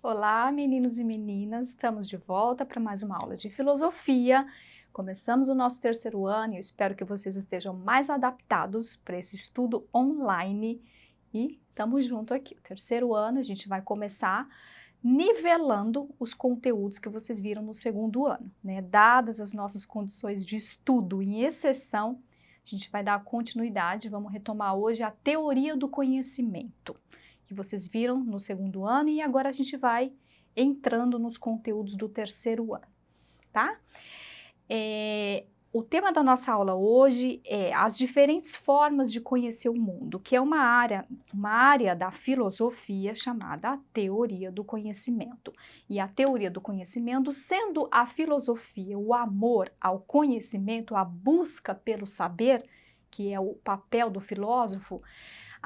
Olá, meninos e meninas, estamos de volta para mais uma aula de filosofia. Começamos o nosso terceiro ano e eu espero que vocês estejam mais adaptados para esse estudo online e estamos juntos aqui. O terceiro ano a gente vai começar nivelando os conteúdos que vocês viram no segundo ano, né? Dadas as nossas condições de estudo em exceção, a gente vai dar continuidade, vamos retomar hoje a teoria do conhecimento que vocês viram no segundo ano e agora a gente vai entrando nos conteúdos do terceiro ano, tá? O tema da nossa aula hoje é as diferentes formas de conhecer o mundo, que é uma área da filosofia chamada a teoria do conhecimento. E a teoria do conhecimento, sendo a filosofia, o amor ao conhecimento, a busca pelo saber, que é o papel do filósofo,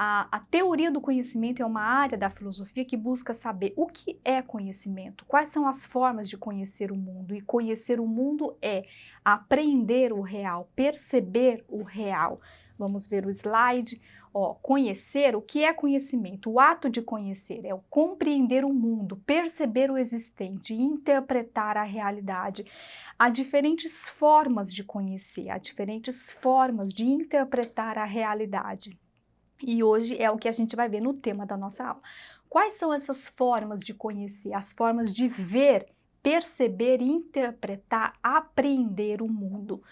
a teoria do conhecimento é uma área da filosofia que busca saber o que é conhecimento, quais são as formas de conhecer o mundo. E conhecer o mundo é aprender o real, perceber o real. Vamos ver o slide. Conhecer, o que é conhecimento? O ato de conhecer é o compreender o mundo, perceber o existente, interpretar a realidade. Há diferentes formas de conhecer, há diferentes formas de interpretar a realidade. E hoje é o que a gente vai ver no tema da nossa aula. Quais são essas formas de conhecer, as formas de ver, perceber, interpretar, apreender o mundo?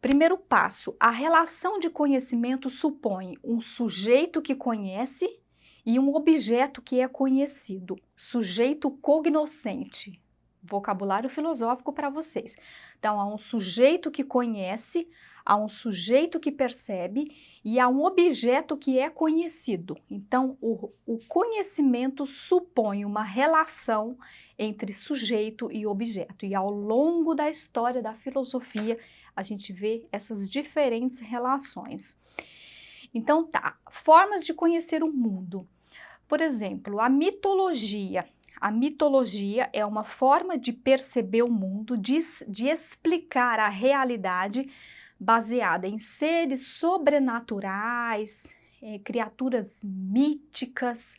Primeiro passo, a relação de conhecimento supõe um sujeito que conhece e um objeto que é conhecido, sujeito cognoscente. Vocabulário filosófico para vocês. Então, há um sujeito que conhece, há um sujeito que percebe e há um objeto que é conhecido. Então, o conhecimento supõe uma relação entre sujeito e objeto. E ao longo da história da filosofia, a gente vê essas diferentes relações. Então, formas de conhecer o mundo. Por exemplo, a mitologia. A mitologia é uma forma de perceber o mundo, de explicar a realidade baseada em seres sobrenaturais, criaturas míticas.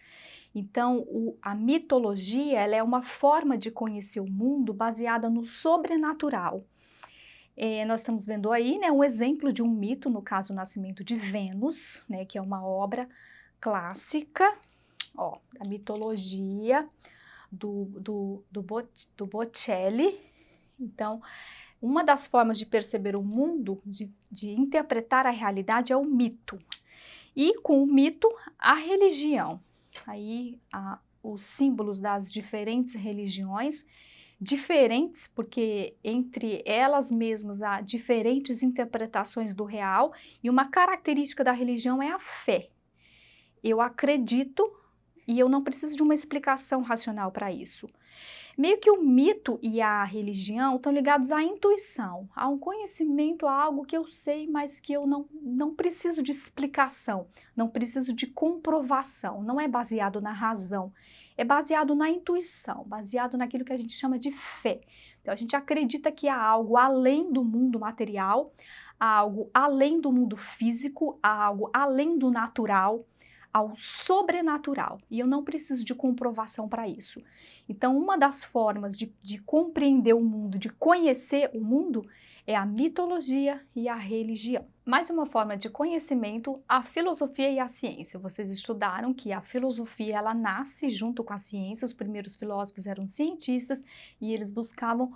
Então, a mitologia ela é uma forma de conhecer o mundo baseada no sobrenatural. Nós estamos vendo aí, né, um exemplo de um mito, no caso, o Nascimento de Vênus, né, que é uma clássica, da mitologia do Botticelli. Então, uma das formas de perceber o mundo, de interpretar a realidade é o mito. E com o mito, a religião. Aí, os símbolos das diferentes religiões, diferentes porque entre elas mesmas há diferentes interpretações do real e uma característica da religião é a fé. Eu acredito e eu não preciso de uma explicação racional para isso. Meio que o mito e a religião estão ligados à intuição, a um conhecimento, a algo que eu sei, mas que eu não preciso de explicação, não preciso de comprovação, não é baseado na razão, é baseado na intuição, baseado naquilo que a gente chama de fé. Então a gente acredita que há algo além do mundo material, há algo além do mundo físico, há algo além do natural, ao sobrenatural, e eu não preciso de comprovação para isso. Então, uma das formas de compreender o mundo, de conhecer o mundo, é a mitologia e a religião. Mais uma forma de conhecimento, a filosofia e a ciência. Vocês estudaram que a filosofia, ela nasce junto com a ciência, os primeiros filósofos eram cientistas e eles buscavam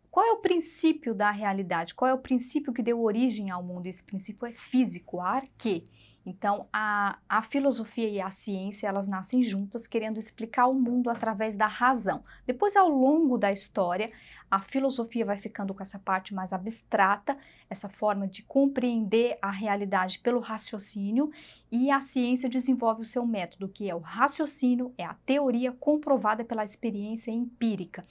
qual é o princípio da realidade, qual é o princípio que deu origem ao mundo. Esse princípio é físico, a arquê. Então, a filosofia e a ciência, elas nascem juntas, querendo explicar o mundo através da razão. Depois, ao longo da história, a filosofia vai ficando com essa parte mais abstrata, essa forma de compreender a realidade pelo raciocínio, e a ciência desenvolve o seu método, que é o raciocínio, é a teoria comprovada pela experiência empírica.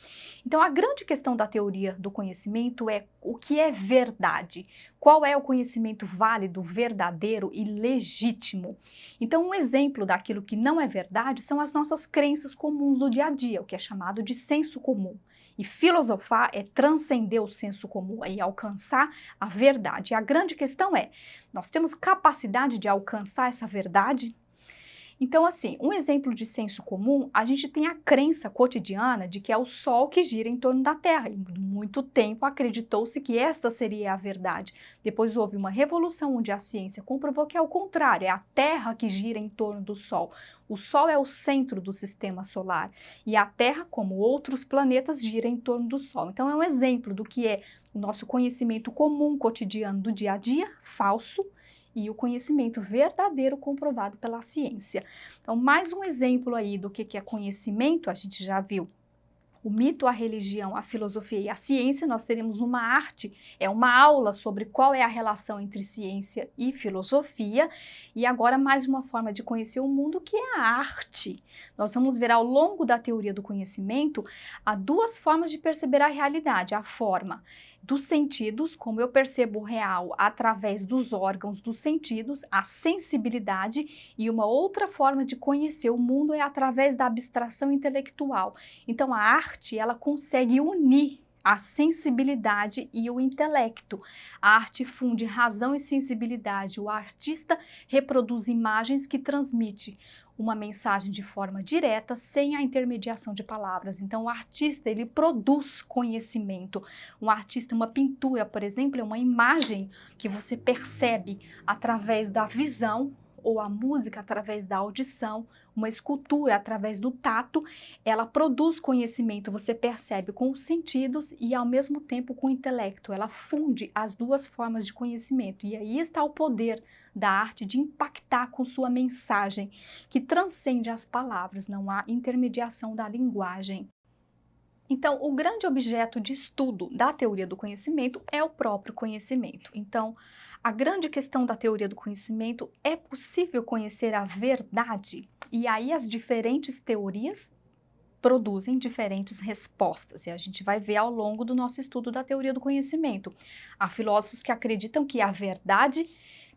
Então, a grande questão da teoria do conhecimento é o que é verdade, qual é o conhecimento válido, verdadeiro e legítimo. Então, um exemplo daquilo que não é verdade são as nossas crenças comuns do dia a dia, o que é chamado de senso comum. E filosofar é transcender o senso comum e alcançar a verdade. E a grande questão é, nós temos capacidade de alcançar essa verdade? Então, assim, um exemplo de senso comum, a gente tem a crença cotidiana de que é o Sol que gira em torno da Terra. E por muito tempo acreditou-se que esta seria a verdade. Depois houve uma revolução onde a ciência comprovou que é o contrário, é a Terra que gira em torno do Sol. O Sol é o centro do sistema solar e a Terra, como outros planetas, gira em torno do Sol. Então, é um exemplo do que é o nosso conhecimento comum cotidiano do dia a dia, falso, e o conhecimento verdadeiro comprovado pela ciência. Então, mais um exemplo aí do que é conhecimento, a gente já viu o mito, a religião, a filosofia e a ciência. Nós teremos uma arte, uma aula sobre qual é a relação entre ciência e filosofia, e agora mais uma forma de conhecer o mundo, que é a arte. Nós vamos ver ao longo da teoria do conhecimento, há duas formas de perceber a realidade: a forma dos sentidos, como eu percebo o real através dos órgãos dos sentidos, a sensibilidade, e uma outra forma de conhecer o mundo é através da abstração intelectual. Então, a arte, ela consegue unir a sensibilidade e o intelecto. A arte funde razão e sensibilidade. O artista reproduz imagens que transmitem uma mensagem de forma direta, sem a intermediação de palavras. Então, o artista, ele produz conhecimento. Um artista, uma pintura, por exemplo, é uma imagem que você percebe através da visão, ou a música através da audição, uma escultura através do tato. Ela produz conhecimento, você percebe com os sentidos e ao mesmo tempo com o intelecto. Ela funde as duas formas de conhecimento, e aí está o poder da arte de impactar com sua mensagem, que transcende as palavras, não há intermediação da linguagem. Então, o grande objeto de estudo da teoria do conhecimento é o próprio conhecimento. Então, a grande questão da teoria do conhecimento: é possível conhecer a verdade? E aí as diferentes teorias produzem diferentes respostas, e a gente vai ver ao longo do nosso estudo da teoria do conhecimento. Há filósofos que acreditam que a verdade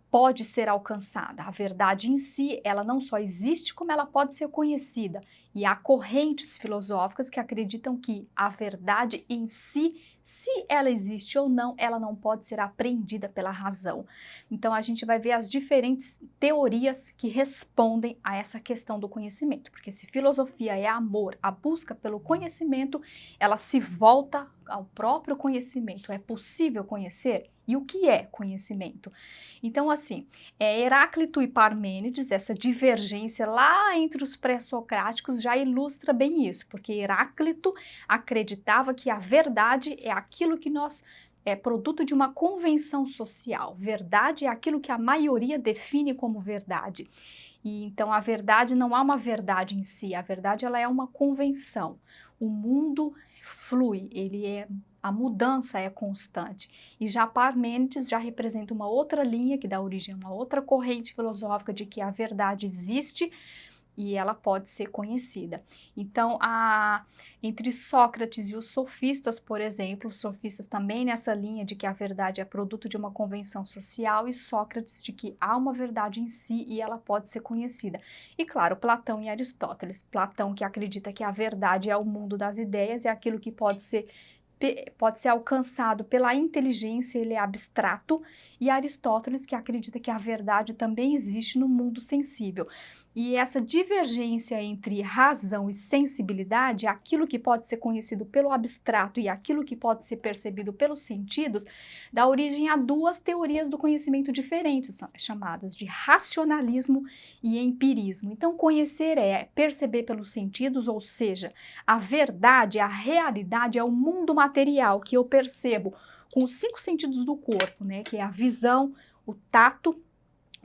pode ser alcançada. A verdade em si, ela não só existe, como ela pode ser conhecida. E há correntes filosóficas que acreditam que a verdade em si, se ela existe ou não, ela não pode ser apreendida pela razão. Então, a gente vai ver as diferentes teorias que respondem a essa questão do conhecimento. Porque se filosofia é amor, a busca pelo conhecimento, ela se volta ao próprio conhecimento. É possível conhecer? E o que é conhecimento? Então, assim, Heráclito e Parmênides, essa divergência lá entre os pré-socráticos já ilustra bem isso, porque Heráclito acreditava que a verdade é aquilo que é produto de uma convenção social. Verdade é aquilo que a maioria define como verdade. E então a verdade não há uma verdade em si, a verdade ela é uma convenção. O mundo flui, a mudança é constante. E já Parmênides já representa uma outra linha que dá origem a uma outra corrente filosófica de que a verdade existe e ela pode ser conhecida. Então, entre Sócrates e os sofistas, por exemplo, os sofistas também nessa linha de que a verdade é produto de uma convenção social, e Sócrates de que há uma verdade em si e ela pode ser conhecida. E claro, Platão e Aristóteles. Platão, que acredita que a verdade é o mundo das ideias, é aquilo que pode ser alcançado pela inteligência, ele é abstrato, e Aristóteles, que acredita que a verdade também existe no mundo sensível. E essa divergência entre razão e sensibilidade, aquilo que pode ser conhecido pelo abstrato e aquilo que pode ser percebido pelos sentidos, dá origem a duas teorias do conhecimento diferentes, chamadas de racionalismo e empirismo. Então, conhecer é perceber pelos sentidos, ou seja, a verdade, a realidade é o mundo material que eu percebo com os 5 sentidos do corpo, né? Que é a visão, o tato,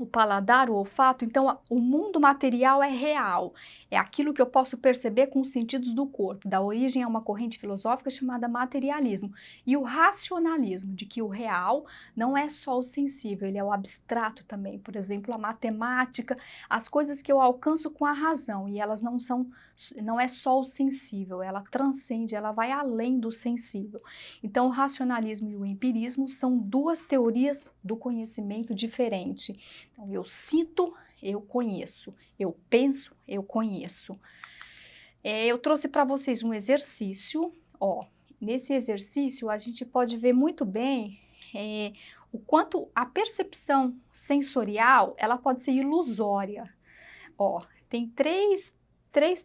o paladar, o olfato. Então, o mundo material é real, é aquilo que eu posso perceber com os sentidos do corpo. Dá origem a uma corrente filosófica chamada materialismo. E o racionalismo, de que o real não é só o sensível, ele é o abstrato também. Por exemplo, a matemática, as coisas que eu alcanço com a razão, e elas não é só o sensível, ela transcende, ela vai além do sensível. Então, o racionalismo e o empirismo são duas teorias do conhecimento diferente. Então, eu sinto, eu conheço. Eu penso, eu conheço. Eu trouxe para vocês um exercício. Nesse exercício, a gente pode ver muito bem o quanto a percepção sensorial ela pode ser ilusória. Ó, tem três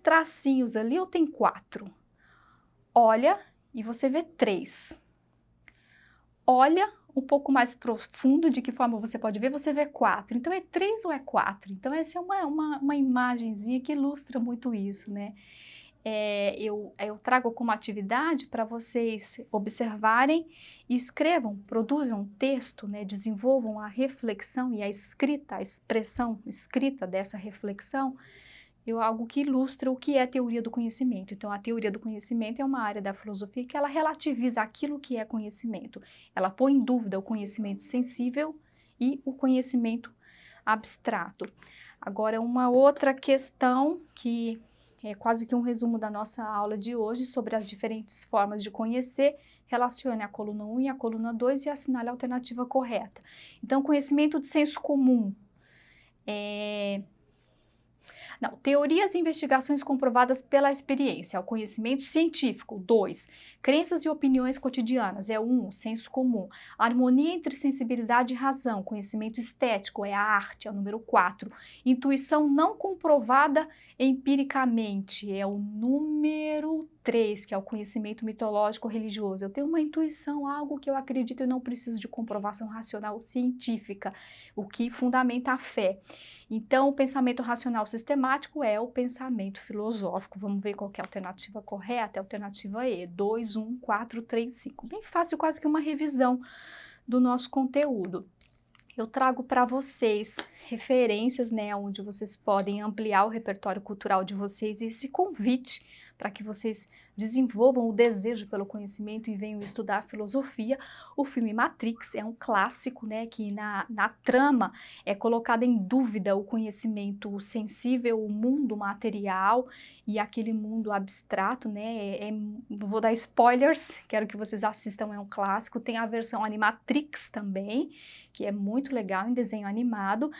tracinhos ali ou tem 4? Olha e você vê 3. Olha um pouco mais profundo, de que forma você pode ver, você vê 4. Então, é 3 ou é 4? Então, essa é uma imagenzinha que ilustra muito isso, né? Eu trago como atividade para vocês observarem e escrevam, produzam um texto, né? Desenvolvam a reflexão e a escrita, a expressão escrita dessa reflexão, algo que ilustra o que é teoria do conhecimento. Então, a teoria do conhecimento é uma área da filosofia que ela relativiza aquilo que é conhecimento. Ela põe em dúvida o conhecimento sensível e o conhecimento abstrato. Agora, uma outra questão que é quase que um resumo da nossa aula de hoje sobre as diferentes formas de conhecer, relacione a coluna 1 e a coluna 2 e assinale a alternativa correta. Então, conhecimento de senso comum. Não, teorias e investigações comprovadas pela experiência, é o conhecimento científico. 2, crenças e opiniões cotidianas, é 1, senso comum. Harmonia entre sensibilidade e razão, conhecimento estético, é a arte, é o número 4. Intuição não comprovada empiricamente, é o número 3, que é o conhecimento mitológico religioso. Eu tenho uma intuição, algo que eu acredito e não preciso de comprovação racional científica, o que fundamenta a fé. Então, o pensamento racional sistemático é o pensamento filosófico. Vamos ver qual que é a alternativa correta? É a alternativa E, 2, 1, 4, 3, 5. Bem fácil, quase que uma revisão do nosso conteúdo. Eu trago para vocês referências, né, onde vocês podem ampliar o repertório cultural de vocês e esse convite para que vocês desenvolvam o desejo pelo conhecimento e venham estudar filosofia. O filme Matrix é um clássico, né, que na trama é colocado em dúvida o conhecimento sensível, o mundo material e aquele mundo abstrato, né, vou dar spoilers, quero que vocês assistam, é um clássico. Tem a versão Animatrix também, que é muito legal em desenho animado.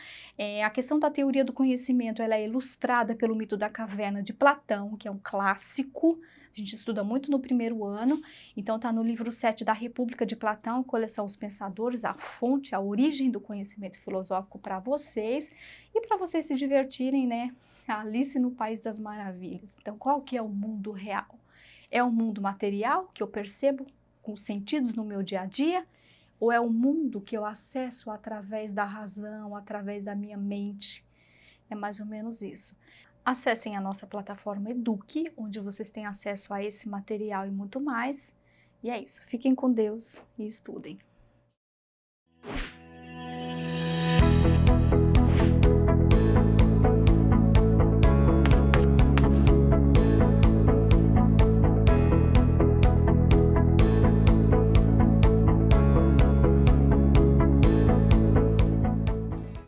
A questão da teoria do conhecimento, ela é ilustrada pelo mito da caverna de Platão, que é um clássico, a gente estuda muito no primeiro ano, então está no livro 7 da República de Platão, Coleção Os Pensadores, a fonte, a origem do conhecimento filosófico para vocês, e para vocês se divertirem, né, Alice no País das Maravilhas. Então, qual que é o mundo real? É o mundo material, que eu percebo com sentidos no meu dia a dia, ou é o mundo que eu acesso através da razão, através da minha mente? É mais ou menos isso. Acessem a nossa plataforma Eduque, onde vocês têm acesso a esse material e muito mais. E é isso. Fiquem com Deus e estudem.